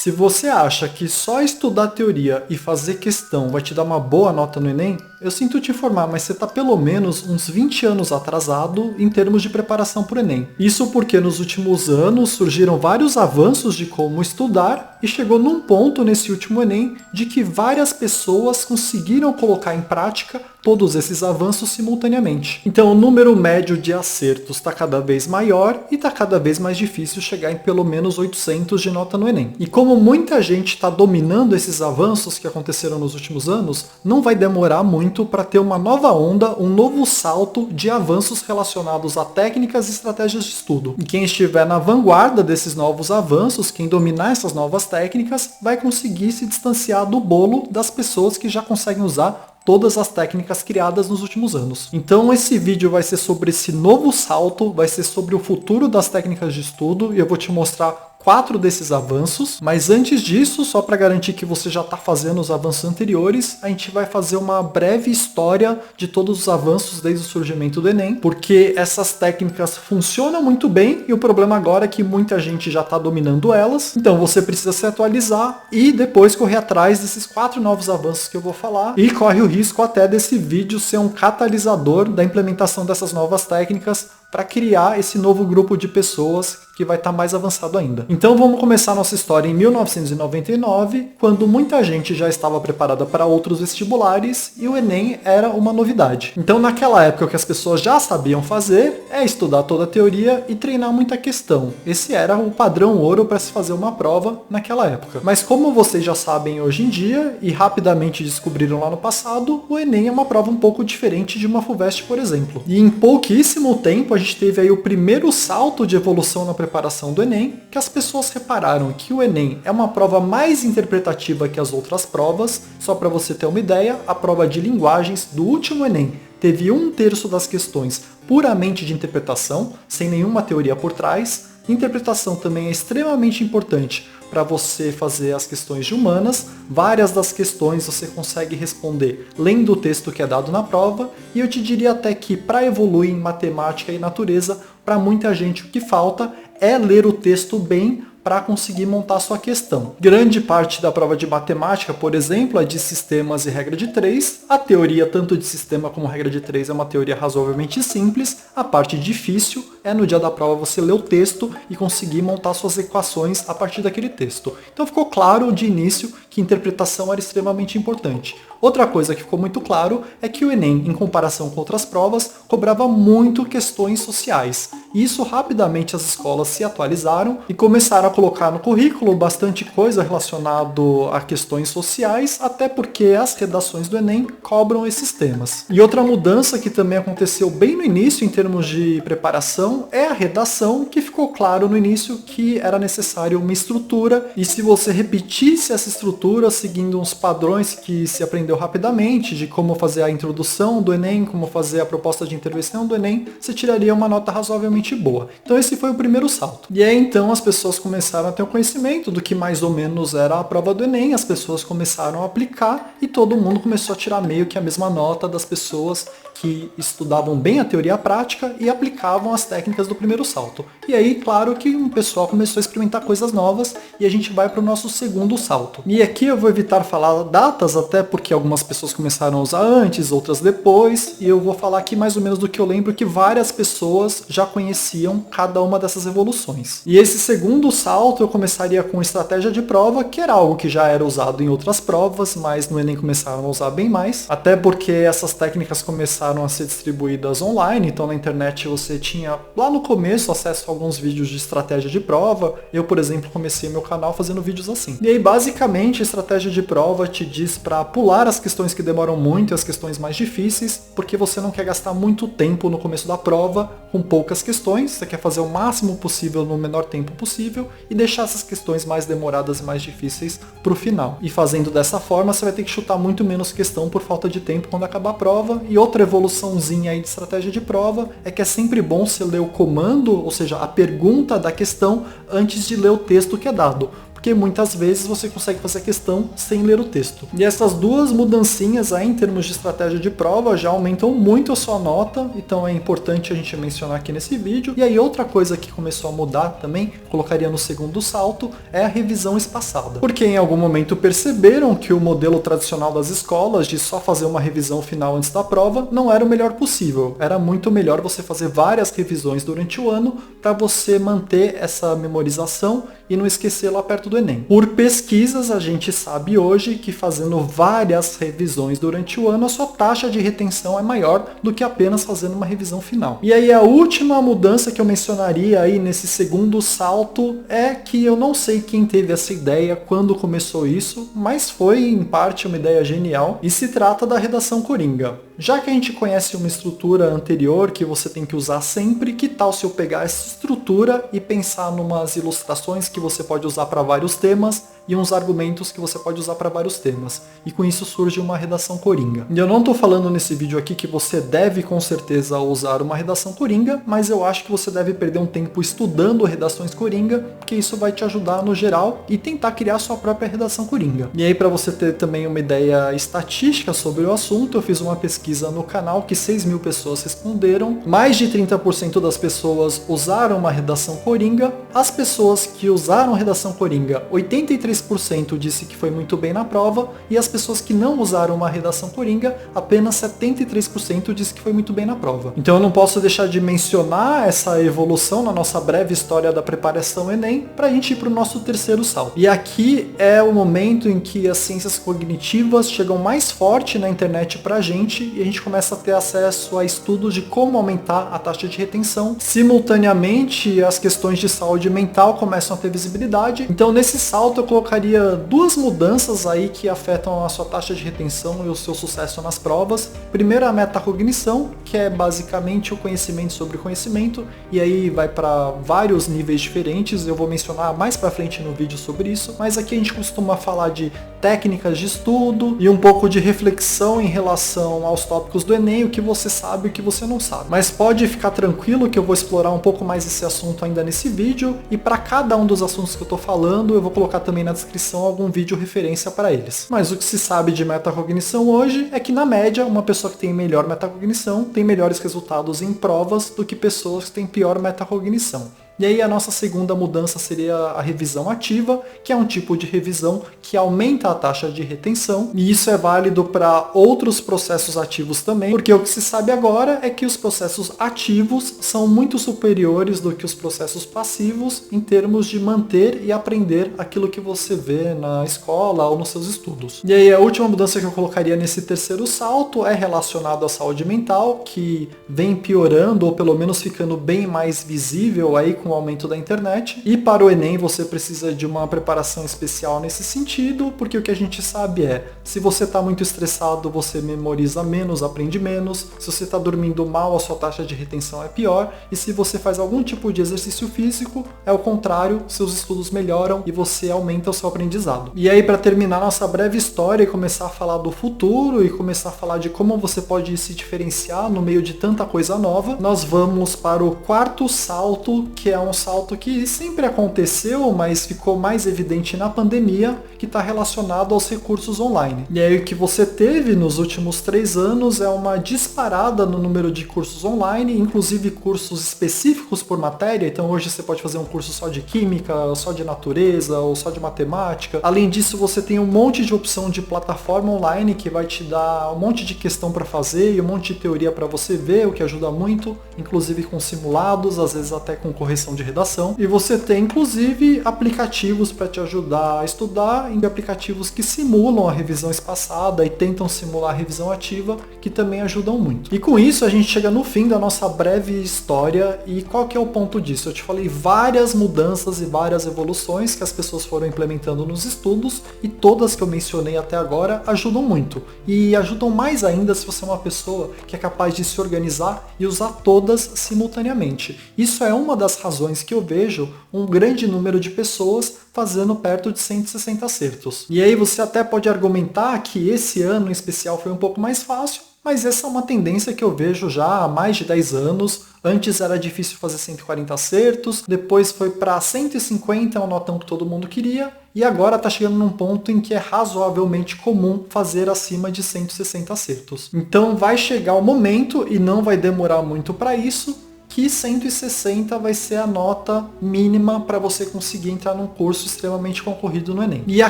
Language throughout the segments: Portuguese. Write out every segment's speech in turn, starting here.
Se você acha que só estudar teoria e fazer questão vai te dar uma boa nota no Enem, eu sinto te informar, mas você está pelo menos uns 20 anos atrasado em termos de preparação para o Enem. Isso porque nos últimos anos surgiram vários avanços de como estudar e chegou num ponto nesse último Enem de que várias pessoas conseguiram colocar em prática todos esses avanços simultaneamente. Então o número médio de acertos está cada vez maior e está cada vez mais difícil chegar em pelo menos 800 de nota no Enem. E como muita gente está dominando esses avanços que aconteceram nos últimos anos, não vai demorar muito para ter uma nova onda, um novo salto de avanços relacionados a técnicas e estratégias de estudo. E quem estiver na vanguarda desses novos avanços, quem dominar essas novas técnicas, vai conseguir se distanciar do bolo das pessoas que já conseguem usar todas as técnicas criadas nos últimos anos. Então esse vídeo vai ser sobre esse novo salto, vai ser sobre o futuro das técnicas de estudo e eu vou te mostrar 4 desses avanços, mas antes disso, só para garantir que você já está fazendo os avanços anteriores, a gente vai fazer uma breve história de todos os avanços desde o surgimento do Enem, porque essas técnicas funcionam muito bem e o problema agora é que muita gente já está dominando elas, então você precisa se atualizar e depois correr atrás desses 4 novos avanços que eu vou falar e corre o risco até desse vídeo ser um catalisador da implementação dessas novas técnicas para criar esse novo grupo de pessoas que vai estar mais avançado ainda. Então vamos começar nossa história em 1999, quando muita gente já estava preparada para outros vestibulares e o Enem era uma novidade. Então naquela época o que as pessoas já sabiam fazer é estudar toda a teoria e treinar muita questão. Esse era o padrão ouro para se fazer uma prova naquela época. Mas como vocês já sabem hoje em dia e rapidamente descobriram lá no passado, o Enem é uma prova um pouco diferente de uma FUVEST, por exemplo. E em pouquíssimo tempo a gente teve aí o primeiro salto de evolução na preparação do Enem, que as pessoas repararam que o Enem é uma prova mais interpretativa que as outras provas. Só para você ter uma ideia, a prova de linguagens do último Enem teve 1/3 das questões puramente de interpretação, sem nenhuma teoria por trás. Interpretação também é extremamente importante para você fazer as questões de humanas. Várias das questões você consegue responder lendo o texto que é dado na prova, e eu te diria até que para evoluir em matemática e natureza, para muita gente o que falta é ler o texto bem para conseguir montar sua questão. Grande parte da prova de matemática, por exemplo, é de sistemas e regra de 3. A teoria, tanto de sistema como regra de 3, é uma teoria razoavelmente simples. A parte difícil é no dia da prova você ler o texto e conseguir montar suas equações a partir daquele texto. Então ficou claro de início que interpretação era extremamente importante. Outra coisa que ficou muito claro é que o Enem, em comparação com outras provas, cobrava muito questões sociais. E isso rapidamente as escolas se atualizaram e começaram a colocar no currículo bastante coisa relacionada a questões sociais, até porque as redações do Enem cobram esses temas. E outra mudança que também aconteceu bem no início em termos de preparação é a redação, que ficou claro no início que era necessário uma estrutura, e se você repetisse essa estrutura seguindo uns padrões que se aprendeu rapidamente, de como fazer a introdução do Enem, como fazer a proposta de intervenção do Enem, você tiraria uma nota razoavelmente boa. Então esse foi o primeiro salto. E aí então as pessoas começaram a ter o conhecimento do que mais ou menos era a prova do Enem, as pessoas começaram a aplicar e todo mundo começou a tirar meio que a mesma nota das pessoas que estudavam bem a teoria e a prática e aplicavam as técnicas do primeiro salto. E aí, claro que o pessoal começou a experimentar coisas novas e a gente vai para o nosso segundo salto. E aqui eu vou evitar falar datas, até porque algumas pessoas começaram a usar antes, outras depois, e eu vou falar aqui mais ou menos do que eu lembro que várias pessoas já conheciam cada uma dessas evoluções. E esse segundo salto eu começaria com estratégia de prova, que era algo que já era usado em outras provas, mas no Enem começaram a usar bem mais, até porque essas técnicas começaram a ser distribuídas online, então na internet você tinha lá no começo acesso a alguns vídeos de estratégia de prova. Eu, por exemplo, comecei meu canal fazendo vídeos assim. E aí basicamente a estratégia de prova te diz para pular as questões que demoram muito e as questões mais difíceis, porque você não quer gastar muito tempo no começo da prova com poucas questões, você quer fazer o máximo possível no menor tempo possível e deixar essas questões mais demoradas e mais difíceis para o final. E fazendo dessa forma você vai ter que chutar muito menos questão por falta de tempo quando acabar a prova. E outra evoluçãozinha aí de estratégia de prova é que é sempre bom você ler o comando, ou seja, a pergunta da questão, antes de ler o texto que é dado. porque muitas vezes você consegue fazer a questão sem ler o texto. E essas duas mudancinhas aí, em termos de estratégia de prova, já aumentam muito a sua nota, então é importante a gente mencionar aqui nesse vídeo. E aí outra coisa que começou a mudar também, colocaria no segundo salto, é a revisão espaçada. Porque em algum momento perceberam que o modelo tradicional das escolas, de só fazer uma revisão final antes da prova, não era o melhor possível. Era muito melhor você fazer várias revisões durante o ano para você manter essa memorização e não esquecer lá perto do Enem. Por pesquisas, a gente sabe hoje que fazendo várias revisões durante o ano, a sua taxa de retenção é maior do que apenas fazendo uma revisão final. E aí a última mudança que eu mencionaria aí nesse segundo salto é que eu não sei quem teve essa ideia, quando começou isso, mas foi em parte uma ideia genial e se trata da redação coringa. Já que a gente conhece uma estrutura anterior que você tem que usar sempre, que tal se eu pegar essa estrutura e pensar numas ilustrações que você pode usar para vários temas e uns argumentos que você pode usar para vários temas. E com isso surge uma redação coringa. E eu não estou falando nesse vídeo aqui que você deve com certeza usar uma redação coringa, mas eu acho que você deve perder um tempo estudando redações coringa, porque isso vai te ajudar no geral e tentar criar sua própria redação coringa. E aí, para você ter também uma ideia estatística sobre o assunto, eu fiz uma pesquisa no canal que 6.000 pessoas responderam. Mais de 30% das pessoas usaram uma redação coringa. As pessoas que usaram redação coringa, 83% disse que foi muito bem na prova, e as pessoas que não usaram uma redação coringa, apenas 73% disse que foi muito bem na prova. Então eu não posso deixar de mencionar essa evolução na nossa breve história da preparação Enem, para a gente ir para o nosso terceiro salto. E aqui é o momento em que as ciências cognitivas chegam mais forte na internet para a gente, e a gente começa a ter acesso a estudos de como aumentar a taxa de retenção. Simultaneamente, as questões de saúde mental começam a ter visibilidade. Então nesse salto eu colocaria duas mudanças aí que afetam a sua taxa de retenção e o seu sucesso nas provas. Primeiro, a metacognição, que é basicamente o conhecimento sobre conhecimento, e aí vai para vários níveis diferentes. Eu vou mencionar mais para frente no vídeo sobre isso, mas aqui a gente costuma falar de técnicas de estudo e um pouco de reflexão em relação aos tópicos do Enem, o que você sabe e o que você não sabe. Mas pode ficar tranquilo que eu vou explorar um pouco mais esse assunto ainda nesse vídeo, e para cada um dos assuntos que eu estou falando, eu vou colocar também na descrição algum vídeo referência para eles. Mas o que se sabe de metacognição hoje é que, na média, uma pessoa que tem melhor metacognição tem melhores resultados em provas do que pessoas que têm pior metacognição. E aí a nossa segunda mudança seria a revisão ativa, que é um tipo de revisão que aumenta a taxa de retenção, e isso é válido para outros processos ativos também, porque o que se sabe agora é que os processos ativos são muito superiores do que os processos passivos em termos de manter e aprender aquilo que você vê na escola ou nos seus estudos. E aí a última mudança que eu colocaria nesse terceiro salto é relacionado à saúde mental, que vem piorando ou pelo menos ficando bem mais visível aí com o aumento da internet. E para o Enem você precisa de uma preparação especial nesse sentido, porque o que a gente sabe é, se você está muito estressado, você memoriza menos, aprende menos. Se você está dormindo mal, a sua taxa de retenção é pior. E se você faz algum tipo de exercício físico, é o contrário, seus estudos melhoram e você aumenta o seu aprendizado. E aí, para terminar nossa breve história e começar a falar do futuro e começar a falar de como você pode se diferenciar no meio de tanta coisa nova, nós vamos para o quarto salto, que é um salto que sempre aconteceu, mas ficou mais evidente na pandemia, que está relacionado aos recursos online. E aí o que você teve nos últimos 3 anos é uma disparada no número de cursos online, inclusive cursos específicos por matéria. Então hoje você pode fazer um curso só de química, só de natureza ou só de matemática. Além disso, você tem um monte de opção de plataforma online que vai te dar um monte de questão para fazer e um monte de teoria para você ver, o que ajuda muito, inclusive com simulados, às vezes até com correção de redação. E você tem inclusive aplicativos para te ajudar a estudar, em aplicativos que simulam a revisão espaçada e tentam simular a revisão ativa, que também ajudam muito. E com isso a gente chega no fim da nossa breve história. E qual que é o ponto disso? Eu te falei várias mudanças e várias evoluções que as pessoas foram implementando nos estudos, e todas que eu mencionei até agora ajudam muito. E ajudam mais ainda se você é uma pessoa que é capaz de se organizar e usar todas simultaneamente. Isso é uma das razões que eu vejo um grande número de pessoas fazendo perto de 160 acertos. E aí você até pode argumentar que esse ano em especial foi um pouco mais fácil, Mas essa é uma tendência que eu vejo já há mais de 10 anos. Antes era difícil fazer 140 acertos, depois foi para 150, é uma notão que todo mundo queria, e agora está chegando num ponto em que é razoavelmente comum fazer acima de 160 acertos. Então vai chegar o momento, e não vai demorar muito para isso, que 160 vai ser a nota mínima para você conseguir entrar num curso extremamente concorrido no Enem. E a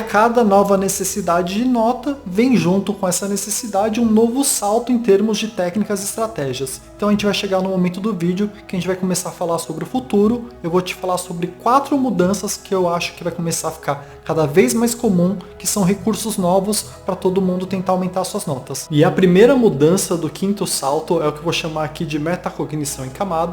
cada nova necessidade de nota, vem junto com essa necessidade um novo salto em termos de técnicas e estratégias. Então a gente vai chegar no momento do vídeo que a gente vai começar a falar sobre o futuro. Eu vou te falar sobre 4 mudanças que eu acho que vai começar a ficar cada vez mais comum, que são recursos novos para todo mundo tentar aumentar suas notas. E a primeira mudança do 5º salto é o que eu vou chamar aqui de metacognição em camadas.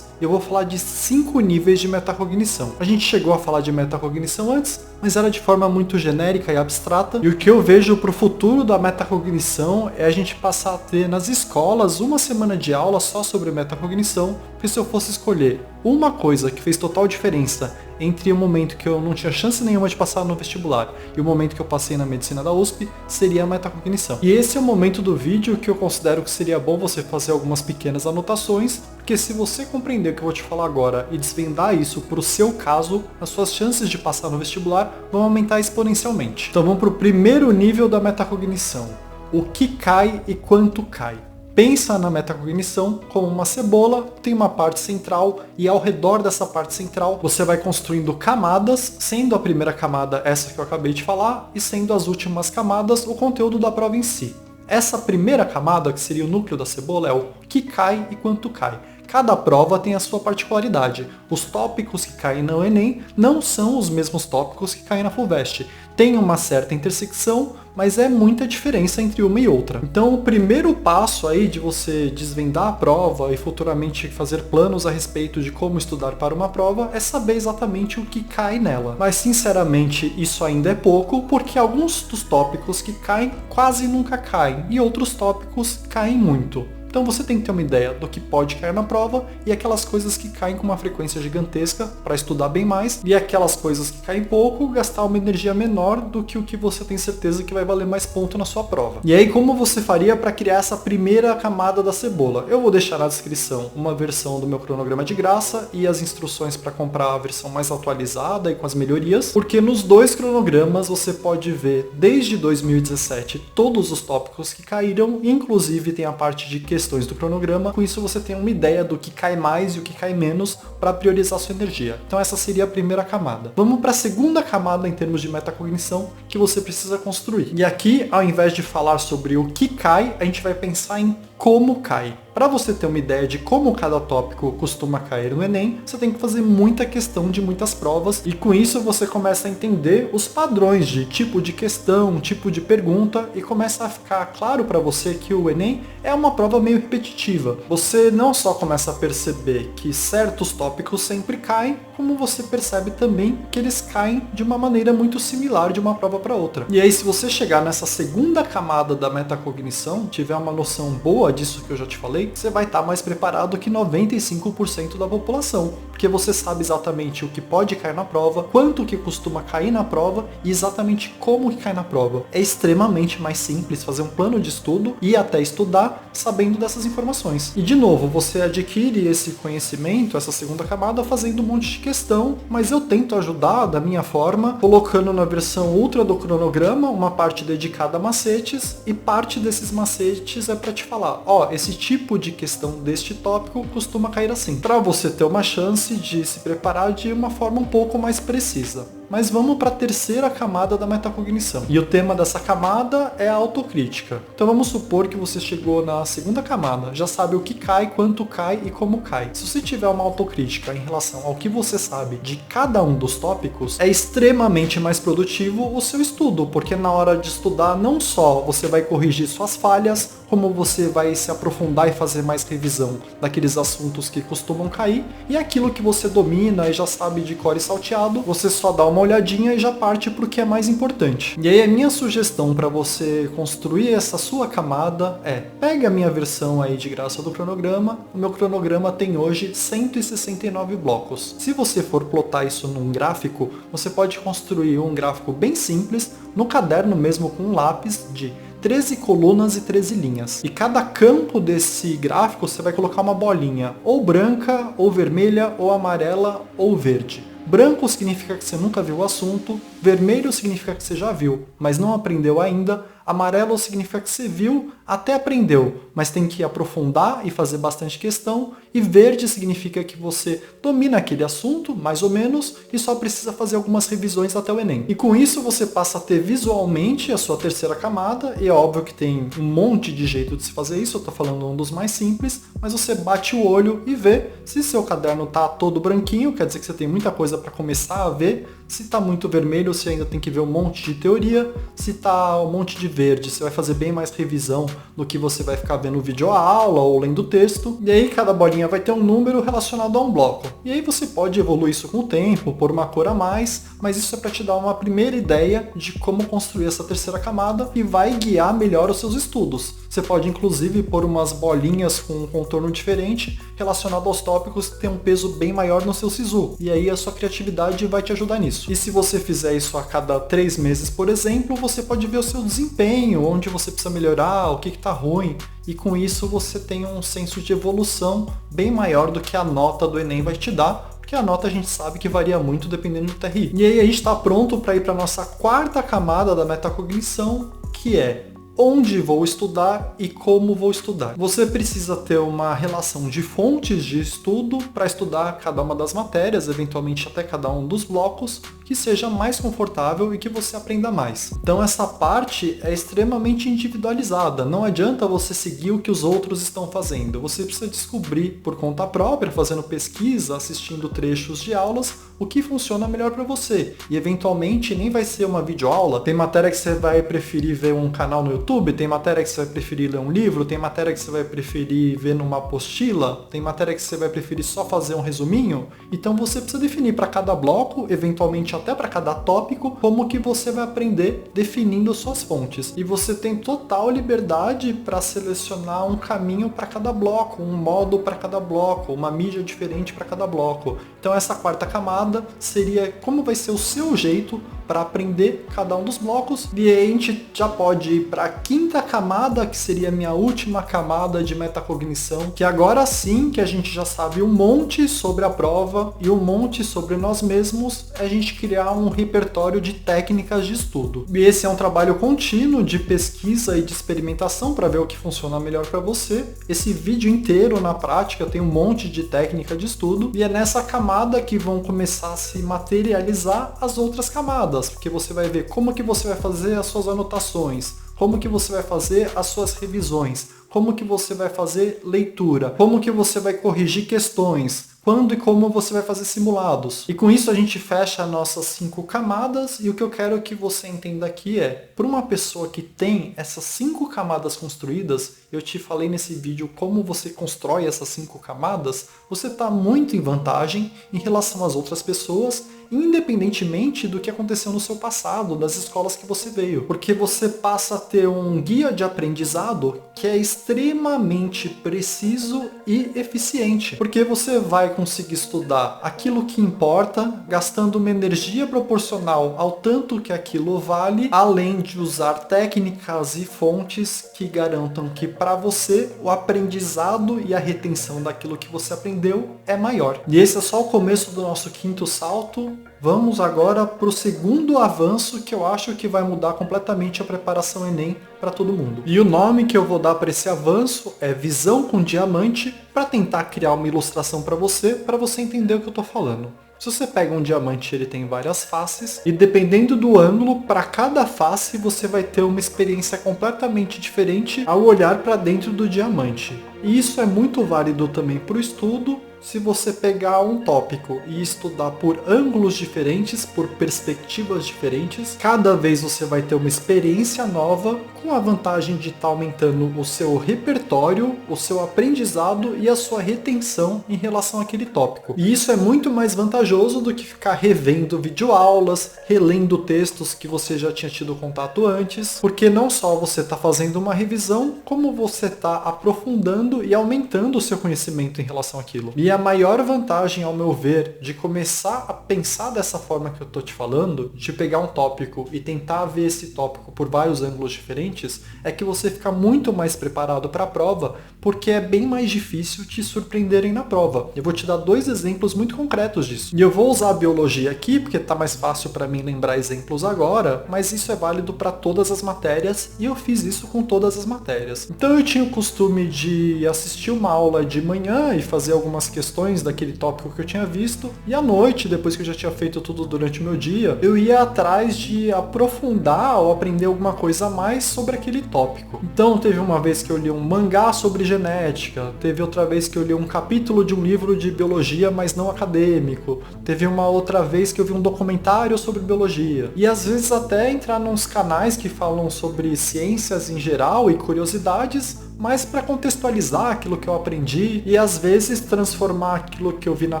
Eu vou falar de 5 níveis de metacognição. A gente chegou a falar de metacognição antes, mas era de forma muito genérica e abstrata. E o que eu vejo para o futuro da metacognição é a gente passar a ter nas escolas uma semana de aula só sobre metacognição, porque se eu fosse escolher uma coisa que fez total diferença entre o momento que eu não tinha chance nenhuma de passar no vestibular e o momento que eu passei na medicina da USP, seria a metacognição. E esse é o momento do vídeo que eu considero que seria bom você fazer algumas pequenas anotações, porque se você compreender o que eu vou te falar agora e desvendar isso para o seu caso, as suas chances de passar no vestibular vão aumentar exponencialmente. Então vamos para o primeiro nível da metacognição. O que cai e quanto cai. Pensa na metacognição como uma cebola, tem uma parte central e ao redor dessa parte central você vai construindo camadas, sendo a primeira camada essa que eu acabei de falar e sendo as últimas camadas o conteúdo da prova em si. Essa primeira camada, que seria o núcleo da cebola, é o que cai e quanto cai. Cada prova tem a sua particularidade. Os tópicos que caem no Enem não são os mesmos tópicos que caem na FUVEST. Tem uma certa intersecção, mas é muita diferença entre uma e outra. Então o primeiro passo aí de você desvendar a prova e futuramente fazer planos a respeito de como estudar para uma prova é saber exatamente o que cai nela. Mas sinceramente isso ainda é pouco, porque alguns dos tópicos que caem quase nunca caem e outros tópicos caem muito. Então você tem que ter uma ideia do que pode cair na prova e aquelas coisas que caem com uma frequência gigantesca para estudar bem mais, e aquelas coisas que caem pouco, gastar uma energia menor do que o que você tem certeza que vai valer mais ponto na sua prova. E aí como você faria para criar essa primeira camada da cebola? Eu vou deixar na descrição uma versão do meu cronograma de graça e as instruções para comprar a versão mais atualizada e com as melhorias, porque nos 2 cronogramas você pode ver desde 2017 todos os tópicos que caíram, inclusive tem a parte de questões do cronograma. Com isso você tem uma ideia do que cai mais e o que cai menos para priorizar sua energia. Então essa seria a primeira camada. Vamos para a segunda camada em termos de metacognição que você precisa construir. E aqui, ao invés de falar sobre o que cai, a gente vai pensar em como cai. Para você ter uma ideia de como cada tópico costuma cair no Enem, você tem que fazer muita questão de muitas provas e com isso você começa a entender os padrões de tipo de questão, tipo de pergunta e começa a ficar claro para você que o Enem é uma prova meio repetitiva. Você não só começa a perceber que certos tópicos sempre caem, como você percebe também que eles caem de uma maneira muito similar de uma prova para outra. E aí se você chegar nessa segunda camada da metacognição, tiver uma noção boa disso que eu já te falei, você vai estar mais preparado que 95% da população, porque você sabe exatamente o que pode cair na prova, quanto que costuma cair na prova e exatamente como que cai na prova. É extremamente mais simples fazer um plano de estudo e até estudar sabendo dessas informações. E de novo, você adquire esse conhecimento, essa segunda camada, fazendo um monte de questão, mas eu tento ajudar da minha forma, colocando na versão ultra do cronograma uma parte dedicada a macetes e parte desses macetes é para te falar, ó, esse tipo de questão deste tópico costuma cair assim, para você ter uma chance de se preparar de uma forma um pouco mais precisa. Mas vamos para a terceira camada da metacognição. E o tema dessa camada é a autocrítica. Então vamos supor que você chegou na segunda camada, já sabe o que cai, quanto cai e como cai. Se você tiver uma autocrítica em relação ao que você sabe de cada um dos tópicos, é extremamente mais produtivo o seu estudo, porque na hora de estudar não só você vai corrigir suas falhas, como você vai se aprofundar e fazer mais revisão daqueles assuntos que costumam cair, e aquilo que você domina e já sabe de cor e salteado, você só dá uma olhadinha e já parte para o que é mais importante. E aí a minha sugestão para você construir essa sua camada é, pegue a minha versão aí de graça do cronograma, o meu cronograma tem hoje 169 blocos. Se você for plotar isso num gráfico, você pode construir um gráfico bem simples, no caderno mesmo com um lápis, de 13 colunas e 13 linhas. E cada campo desse gráfico você vai colocar uma bolinha, ou branca, ou vermelha, ou amarela, ou verde. Branco significa que você nunca viu o assunto, vermelho significa que você já viu, mas não aprendeu ainda, amarelo significa que você viu, até aprendeu, mas tem que aprofundar e fazer bastante questão, e verde significa que você domina aquele assunto, mais ou menos, e só precisa fazer algumas revisões até o Enem. E com isso você passa a ter visualmente a sua terceira camada, e é óbvio que tem um monte de jeito de se fazer isso, eu tô falando um dos mais simples, mas você bate o olho e vê se seu caderno tá todo branquinho, quer dizer que você tem muita coisa para começar a ver, se tá muito vermelho você ainda tem que ver um monte de teoria, se tá um monte de verde você vai fazer bem mais revisão do que você vai ficar vendo vídeo a aula ou lendo texto, e aí cada bolinha vai ter um número relacionado a um bloco. E aí você pode evoluir isso com o tempo, pôr uma cor a mais, mas isso é para te dar uma primeira ideia de como construir essa terceira camada e vai guiar melhor os seus estudos. Você pode inclusive pôr umas bolinhas com um contorno diferente relacionado aos tópicos que tem um peso bem maior no seu SISU. E aí a sua criatividade vai te ajudar nisso. E se você fizer isso a cada 3 meses, por exemplo, você pode ver o seu desempenho, onde você precisa melhorar, o que está ruim. E com isso você tem um senso de evolução bem maior do que a nota do Enem vai te dar, porque a nota a gente sabe que varia muito dependendo do TRI. E aí a gente está pronto para ir para a nossa quarta camada da metacognição, que é onde vou estudar e como vou estudar. Você precisa ter uma relação de fontes de estudo para estudar cada uma das matérias, eventualmente até cada um dos blocos, que seja mais confortável e que você aprenda mais. Então essa parte é extremamente individualizada. Não adianta você seguir o que os outros estão fazendo. Você precisa descobrir por conta própria, fazendo pesquisa, assistindo trechos de aulas, o que funciona melhor para você. E eventualmente nem vai ser uma videoaula. Tem matéria que você vai preferir ver um canal no YouTube, tem matéria que você vai preferir ler um livro, tem matéria que você vai preferir ver numa apostila, tem matéria que você vai preferir só fazer um resuminho. Então você precisa definir para cada bloco, eventualmente até para cada tópico, como que você vai aprender definindo suas fontes. E você tem total liberdade para selecionar um caminho para cada bloco, um modo para cada bloco, uma mídia diferente para cada bloco. Então essa quarta camada seria como vai ser o seu jeito para aprender cada um dos blocos. E aí a gente já pode ir para a quinta camada, que seria a minha última camada de metacognição, que agora sim que a gente já sabe um monte sobre a prova e um monte sobre nós mesmos, é a gente criar um repertório de técnicas de estudo. E esse é um trabalho contínuo de pesquisa e de experimentação para ver o que funciona melhor para você. Esse vídeo inteiro na prática tem um monte de técnica de estudo e é nessa camada que vão começar a se materializar as outras camadas, porque você vai ver como que você vai fazer as suas anotações, como que você vai fazer as suas revisões, como que você vai fazer leitura, como que você vai corrigir questões, quando e como você vai fazer simulados. E com isso a gente fecha nossas 5 camadas, e o que eu quero que você entenda aqui é, para uma pessoa que tem essas 5 camadas construídas, eu te falei nesse vídeo como você constrói essas 5 camadas, você está muito em vantagem em relação às outras pessoas, independentemente do que aconteceu no seu passado, das escolas que você veio. Porque você passa a ter um guia de aprendizado que é extremamente preciso e eficiente. Porque você vai conseguir estudar aquilo que importa, gastando uma energia proporcional ao tanto que aquilo vale, além de usar técnicas e fontes que garantam que para você o aprendizado e a retenção daquilo que você aprendeu é maior. E esse é só o começo do nosso quinto salto. Vamos agora para o segundo avanço, que eu acho que vai mudar completamente a preparação Enem para todo mundo. E o nome que eu vou dar para esse avanço é Visão com Diamante, para tentar criar uma ilustração para você entender o que eu estou falando. Se você pega um diamante, ele tem várias faces, e dependendo do ângulo, para cada face você vai ter uma experiência completamente diferente ao olhar para dentro do diamante. E isso é muito válido também para o estudo. Se você pegar um tópico e estudar por ângulos diferentes, por perspectivas diferentes, cada vez você vai ter uma experiência nova, com a vantagem de estar aumentando o seu repertório, o seu aprendizado e a sua retenção em relação àquele tópico. E isso é muito mais vantajoso do que ficar revendo videoaulas, relendo textos que você já tinha tido contato antes, porque não só você está fazendo uma revisão, como você está aprofundando e aumentando o seu conhecimento em relação àquilo. E E a maior vantagem, ao meu ver, de começar a pensar dessa forma que eu tô te falando, de pegar um tópico e tentar ver esse tópico por vários ângulos diferentes, é que você fica muito mais preparado para a prova, porque é bem mais difícil te surpreenderem na prova. Eu vou te dar 2 exemplos muito concretos disso. E eu vou usar a biologia aqui, porque tá mais fácil para mim lembrar exemplos agora, mas isso é válido para todas as matérias, e eu fiz isso com todas as matérias. Então eu tinha o costume de assistir uma aula de manhã e fazer algumas questões daquele tópico que eu tinha visto, e à noite, depois que eu já tinha feito tudo durante o meu dia, eu ia atrás de aprofundar ou aprender alguma coisa a mais sobre aquele tópico. Então teve uma vez que eu li um mangá sobre genética, teve outra vez que eu li um capítulo de um livro de biologia, mas não acadêmico, teve uma outra vez que eu vi um documentário sobre biologia, e às vezes até entrar nos canais que falam sobre ciências em geral e curiosidades, mas para contextualizar aquilo que eu aprendi e às vezes transformar aquilo que eu vi na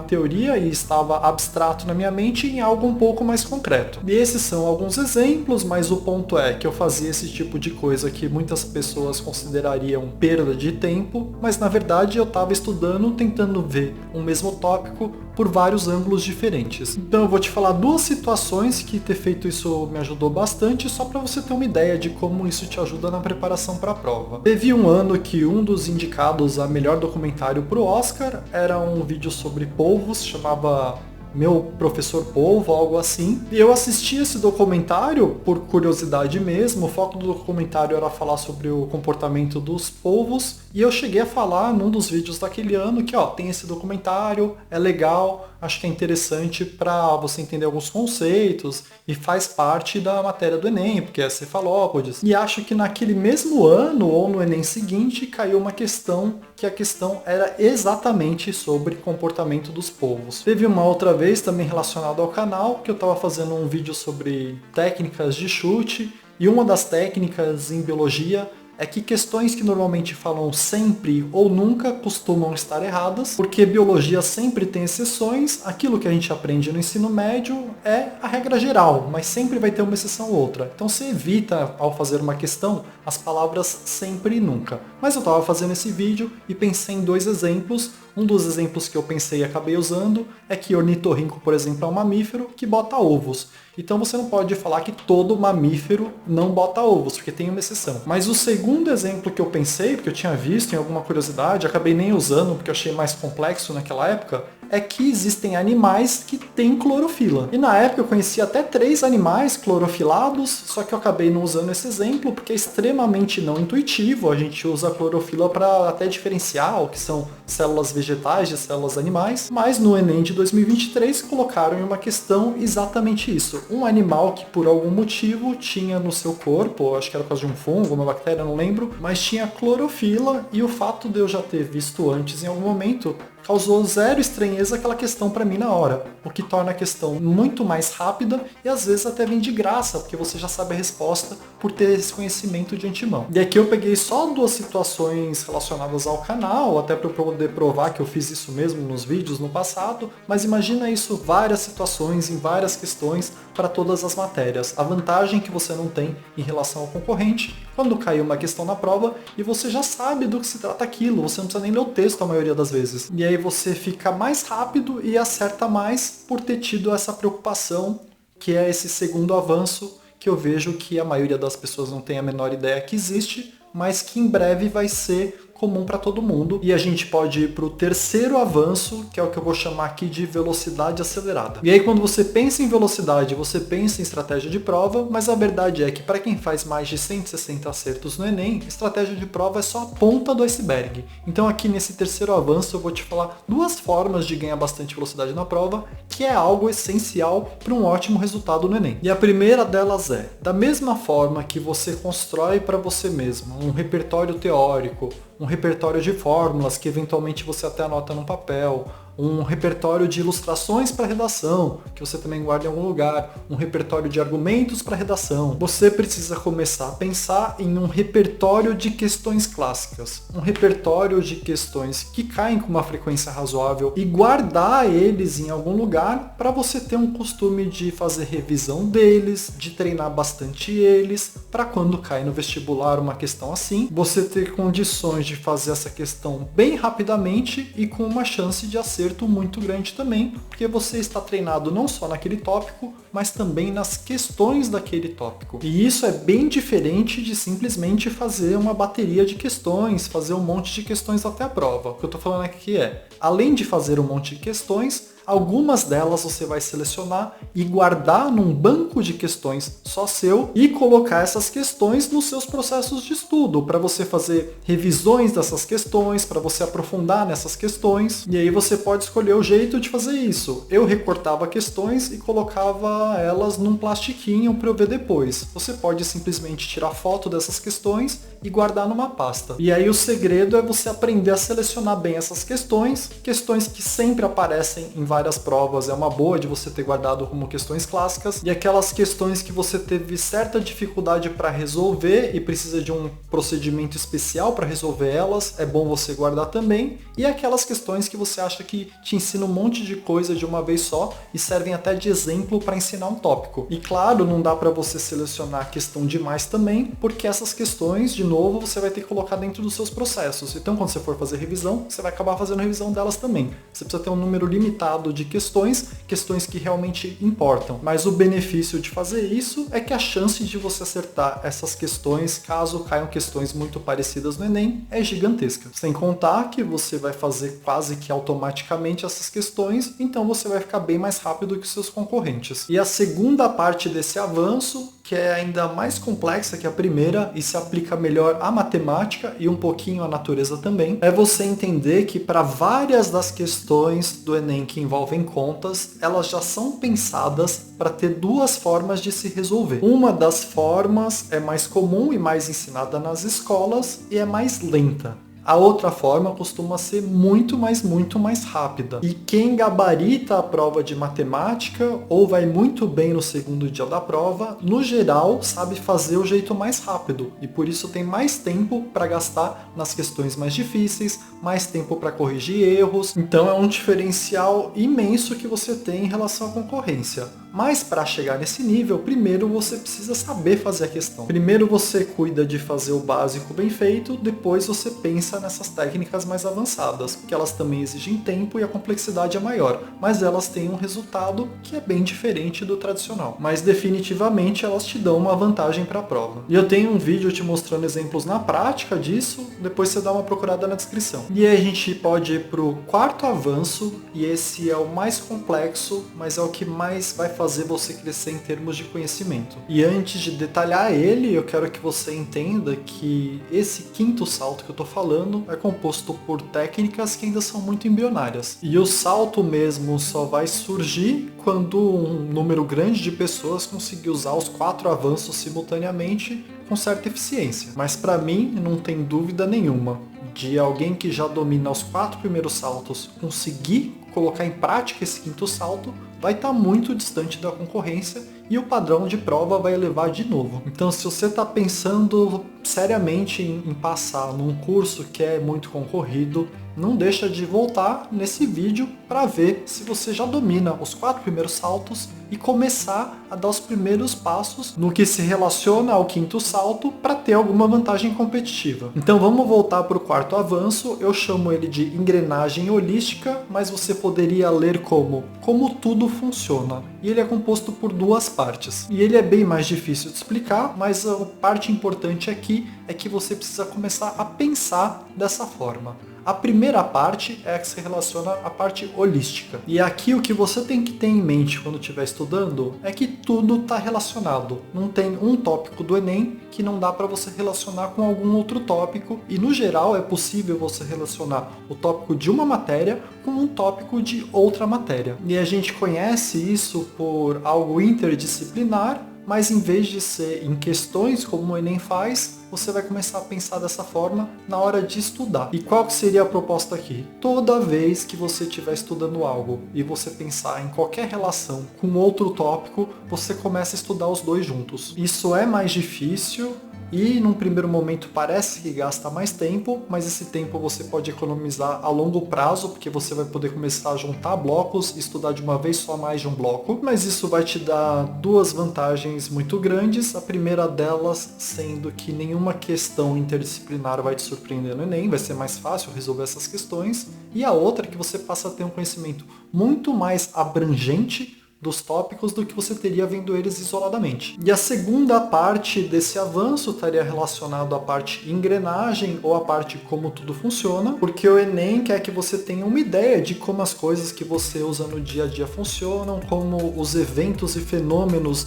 teoria e estava abstrato na minha mente em algo um pouco mais concreto. E esses são alguns exemplos, mas o ponto é que eu fazia esse tipo de coisa que muitas pessoas considerariam perda de tempo, mas na verdade eu estava estudando, tentando ver um mesmo tópico por vários ângulos diferentes. Então eu vou te falar 2 situações que ter feito isso me ajudou bastante, só para você ter uma ideia de como isso te ajuda na preparação para a prova. Teve um ano que um dos indicados a melhor documentário pro Oscar era um vídeo sobre polvos, chamava Meu Professor Polvo, algo assim. E eu assisti esse documentário por curiosidade mesmo, o foco do documentário era falar sobre o comportamento dos polvos, e eu cheguei a falar num dos vídeos daquele ano que, tem esse documentário, é legal, acho que é interessante para você entender alguns conceitos e faz parte da matéria do Enem, porque é cefalópodes. E acho que naquele mesmo ano ou no Enem seguinte caiu uma questão que a questão era exatamente sobre comportamento dos polvos. Teve uma outra vez também relacionado ao canal que eu estava fazendo um vídeo sobre técnicas de chute, e uma das técnicas em biologia é que questões que normalmente falam sempre ou nunca costumam estar erradas, porque biologia sempre tem exceções, aquilo que a gente aprende no ensino médio é a regra geral, mas sempre vai ter uma exceção ou outra. Então você evita, ao fazer uma questão, as palavras sempre e nunca. Mas eu estava fazendo esse vídeo e pensei em 2 exemplos. Um dos exemplos que eu pensei e acabei usando é que ornitorrinco, por exemplo, é um mamífero que bota ovos. Então você não pode falar que todo mamífero não bota ovos, porque tem uma exceção. Mas o segundo exemplo que eu pensei, porque eu tinha visto em alguma curiosidade, acabei nem usando porque eu achei mais complexo naquela época, é que existem animais que têm clorofila. E na época eu conhecia até 3 animais clorofilados, só que eu acabei não usando esse exemplo porque é extremamente não intuitivo. A gente usa a clorofila para até diferenciar o que são células vegetais de células animais, mas no Enem de 2023 colocaram em uma questão exatamente isso. Um animal que por algum motivo tinha no seu corpo, acho que era por causa de um fungo, uma bactéria, não lembro, mas tinha clorofila, e o fato de eu já ter visto antes em algum momento causou zero estranheza aquela questão para mim na hora, o que torna a questão muito mais rápida e às vezes até vem de graça, porque você já sabe a resposta por ter esse conhecimento de antemão. E aqui eu peguei só 2 situações relacionadas ao canal, até para eu poder provar que eu fiz isso mesmo nos vídeos no passado, mas imagina isso, várias situações em várias questões para todas as matérias. A vantagem que você não tem em relação ao concorrente, quando cai uma questão na prova e você já sabe do que se trata aquilo, você não precisa nem ler o texto a maioria das vezes. E aí você fica mais rápido e acerta mais por ter tido essa preocupação, que é esse segundo avanço que eu vejo que a maioria das pessoas não tem a menor ideia que existe, mas que em breve vai ser comum para todo mundo. E a gente pode ir para o terceiro avanço, que é o que eu vou chamar aqui de velocidade acelerada. E aí quando você pensa em velocidade, você pensa em estratégia de prova, mas a verdade é que para quem faz mais de 160 acertos no Enem, estratégia de prova é só a ponta do iceberg. Então aqui nesse terceiro avanço eu vou te falar 2 formas de ganhar bastante velocidade na prova, que é algo essencial para um ótimo resultado no Enem. E a primeira delas é, da mesma forma que você constrói para você mesmo um repertório teórico, um repertório de fórmulas que eventualmente você até anota num papel, um repertório de ilustrações para redação, que você também guarda em algum lugar, um repertório de argumentos para redação. Você precisa começar a pensar em um repertório de questões clássicas, um repertório de questões que caem com uma frequência razoável e guardar eles em algum lugar para você ter um costume de fazer revisão deles, de treinar bastante eles, para quando cai no vestibular uma questão assim, você ter condições de fazer essa questão bem rapidamente e com uma chance de acerto muito grande também, porque você está treinado não só naquele tópico, mas também nas questões daquele tópico. E isso é bem diferente de simplesmente fazer uma bateria de questões, fazer um monte de questões até a prova. O que eu estou falando aqui é, além de fazer um monte de questões, algumas delas você vai selecionar e guardar num banco de questões só seu e colocar essas questões nos seus processos de estudo, para você fazer revisões dessas questões, para você aprofundar nessas questões. E aí você pode escolher o jeito de fazer isso. Eu recortava questões e colocava elas num plastiquinho para eu ver depois. Você pode simplesmente tirar foto dessas questões e guardar numa pasta. E aí o segredo é você aprender a selecionar bem essas questões que sempre aparecem em várias provas, é uma boa de você ter guardado como questões clássicas, e aquelas questões que você teve certa dificuldade para resolver e precisa de um procedimento especial para resolver elas, é bom você guardar também, e aquelas questões que você acha que te ensina um monte de coisa de uma vez só e servem até de exemplo para ensinar um tópico. E claro, não dá para você selecionar questão demais também, porque essas questões, de novo, você vai ter que colocar dentro dos seus processos. Então, quando você for fazer revisão, você vai acabar fazendo revisão delas também. Você precisa ter um número limitado de questões que realmente importam. Mas o benefício de fazer isso é que a chance de você acertar essas questões, caso caiam questões muito parecidas no Enem, é gigantesca. Sem contar que você vai fazer quase que automaticamente essas questões, então você vai ficar bem mais rápido que seus concorrentes. E a segunda parte desse avanço, que é ainda mais complexa que a primeira e se aplica melhor à matemática e um pouquinho à natureza também, é você entender que para várias das questões do Enem que envolvem contas, elas já são pensadas para ter duas formas de se resolver. Uma das formas é mais comum e mais ensinada nas escolas e é mais lenta. A outra forma costuma ser muito mais rápida. E quem gabarita a prova de matemática ou vai muito bem no segundo dia da prova, no geral sabe fazer o jeito mais rápido e por isso tem mais tempo para gastar nas questões mais difíceis, mais tempo para corrigir erros. Então é um diferencial imenso que você tem em relação à concorrência. Mas para chegar nesse nível, primeiro você precisa saber fazer a questão. Primeiro você cuida de fazer o básico bem feito, depois você pensa nessas técnicas mais avançadas, porque elas também exigem tempo e a complexidade é maior, mas elas têm um resultado que é bem diferente do tradicional. Mas definitivamente elas te dão uma vantagem para a prova. E eu tenho um vídeo te mostrando exemplos na prática disso, depois você dá uma procurada na descrição. E aí a gente pode ir para o quarto avanço, e esse é o mais complexo, mas é o que mais vai fazer você crescer em termos de conhecimento. E antes de detalhar ele, eu quero que você entenda que esse quinto salto que eu tô falando é composto por técnicas que ainda são muito embrionárias. E o salto mesmo só vai surgir quando um número grande de pessoas conseguir usar os 4 avanços simultaneamente com certa eficiência. Mas para mim, não tem dúvida nenhuma de alguém que já domina os 4 primeiros saltos conseguir colocar em prática esse quinto salto, vai estar muito distante da concorrência e o padrão de prova vai elevar de novo. Então, se você está pensando seriamente em passar num curso que é muito concorrido, não deixa de voltar nesse vídeo para ver se você já domina os 4 primeiros saltos e começar a dar os primeiros passos no que se relaciona ao quinto salto para ter alguma vantagem competitiva. Então vamos voltar para o quarto avanço, eu chamo ele de engrenagem holística, mas você poderia ler como tudo funciona. E ele é composto por 2 partes. E ele é bem mais difícil de explicar, mas a parte importante aqui é que você precisa começar a pensar dessa forma. A primeira parte é a que se relaciona à parte holística. E aqui o que você tem que ter em mente quando estiver estudando é que tudo está relacionado. Não tem um tópico do Enem que não dá para você relacionar com algum outro tópico. E no geral é possível você relacionar o tópico de uma matéria com um tópico de outra matéria. E a gente conhece isso por algo interdisciplinar, mas em vez de ser em questões como o Enem faz, você vai começar a pensar dessa forma na hora de estudar. E qual que seria a proposta aqui? Toda vez que você estiver estudando algo e você pensar em qualquer relação com outro tópico, você começa a estudar os dois juntos. Isso é mais difícil e num primeiro momento parece que gasta mais tempo, mas esse tempo você pode economizar a longo prazo, porque você vai poder começar a juntar blocos e estudar de uma vez só mais de um bloco. Mas isso vai te dar duas vantagens muito grandes. A primeira delas sendo que nenhuma questão interdisciplinar vai te surpreender no Enem, vai ser mais fácil resolver essas questões. E a outra é que você passa a ter um conhecimento muito mais abrangente dos tópicos do que você teria vendo eles isoladamente. E a segunda parte desse avanço estaria relacionado à parte engrenagem ou à parte como tudo funciona, porque o Enem quer que você tenha uma ideia de como as coisas que você usa no dia a dia funcionam, como os eventos e fenômenos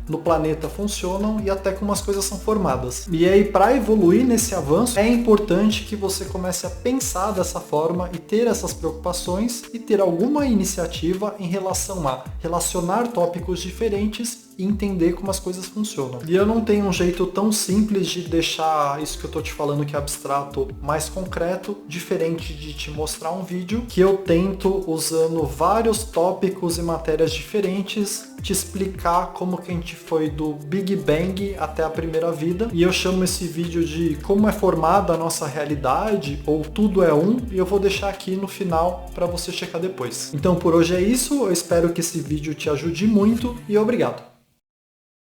no planeta funcionam e até como as coisas são formadas. E aí, para evoluir nesse avanço, é importante que você comece a pensar dessa forma e ter essas preocupações e ter alguma iniciativa em relação a relacionar tópicos diferentes e entender como as coisas funcionam. E eu não tenho um jeito tão simples de deixar isso que eu tô te falando que é abstrato mais concreto, diferente de te mostrar um vídeo que eu tento, usando vários tópicos e matérias diferentes, te explicar como que a gente foi do Big Bang até a primeira vida. E eu chamo esse vídeo de como é formada a nossa realidade, ou tudo é um, e eu vou deixar aqui no final para você checar depois. Então por hoje é isso, eu espero que esse vídeo te ajude muito e obrigado!